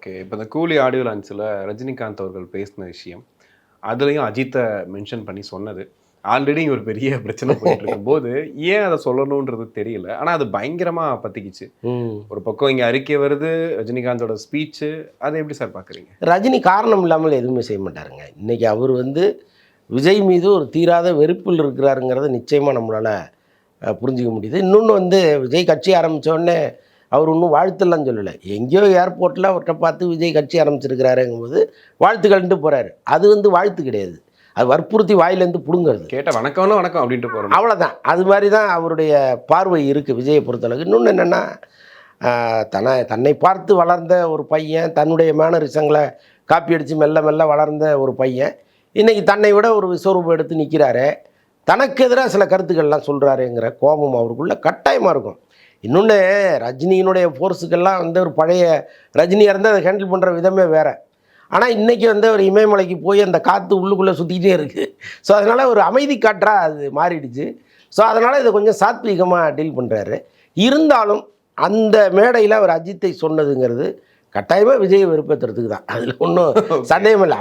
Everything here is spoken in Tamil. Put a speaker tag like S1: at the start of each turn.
S1: ஓகே. இப்ப இந்த கூலி ஆடியோ லான்ச்ல ரஜினிகாந்த் அவர்கள் பேசின விஷயம், அதுலயும் அஜித்த மென்ஷன் பண்ணி சொன்னது. ஆல்ரெடி இங்க ஒரு பெரிய பிரச்சனை போயிட்டு இருக்கும்போது, ஏன் அத சொல்லணும்ன்றது தெரியல. ஆனா அது பயங்கரமா பத்திக்கிச்சு.
S2: ம்.
S1: ஒரு பக்கம் இங்க அறிக்கை வருது, ரஜினிகாந்தோட ஸ்பீச்சு. அத எப்படி சார் பார்க்குறீங்க?
S2: ரஜினி காரணம் இல்லாமல் எதுவுமே செய்ய மாட்டாருங்க. இன்னைக்கு அவர் விஜய் மீது ஒரு தீராத வெறுப்பில் இருக்கிறாருங்கிறத நிச்சயமா நம்மளால புரிஞ்சுக்க முடியுது. இன்னொன்னு விஜய் கட்சி ஆரம்பிச்ச உடனே அவர் ஒன்றும் வாழ்த்தெல்லாம் சொல்லல. எங்கேயோ ஏர்போர்ட்ல அவர்ட்ட பார்த்து விஜய் கட்சி ஆரம்பிச்சிருக்கிறாருங்கும்போது வாழ்த்துக்கள்ன்ட்டு போறாரு. அது வாழ்த்து கிடையாது. அது வற்புறுத்தி வாயிலேருந்து புடுங்குறது.
S1: கேட்டா வணக்கம்னா வணக்கம் அப்படின்ட்டு போறோம்.
S2: அவ்வளோதான். அது மாரி தான் அவருடைய பார்வை இருக்குது விஜயை பொறுத்தளவுக்கு. இன்னொன்று என்னென்னா, தன்னை பார்த்து வளர்ந்த ஒரு பையன், தன்னுடைய மேனரிசங்களை காப்பி அடித்து மெல்ல மெல்ல வளர்ந்த ஒரு பையன், இன்றைக்கி தன்னை விட ஒரு விஸ்வரூபம் எடுத்து நிற்கிறாரு. தனக்கு எதிராக சில கருத்துக்கள்லாம் சொல்கிறாருங்கிற கோபம் அவருக்குள்ள கட்டாயமாக இருக்கும். இன்னொன்று, ரஜினியினுடைய ஃபோர்ஸுக்கெல்லாம் ஒரு பழைய ரஜினியாக இருந்து அதை ஹேண்டில் பண்ணுற விதமே வேறு. ஆனால் இன்றைக்கி ஒரு இமயமலைக்கு போய் அந்த காற்று உள்ளுக்குள்ளே சுற்றிக்கிட்டே இருக்குது. ஸோ அதனால் ஒரு அமைதி காற்றாக அது மாறிடுச்சு. ஸோ அதனால் இதை கொஞ்சம் சாத்வீகமாக டீல் பண்ணுறாரு. இருந்தாலும் அந்த மேடையில் அவர் அஜித்தை சொன்னதுங்கிறது கட்டாயமாக விஜயை வெறுப்பேற்றுறதுக்கு தான். அதில் ஒன்றும் சந்தேகம் இல்லை.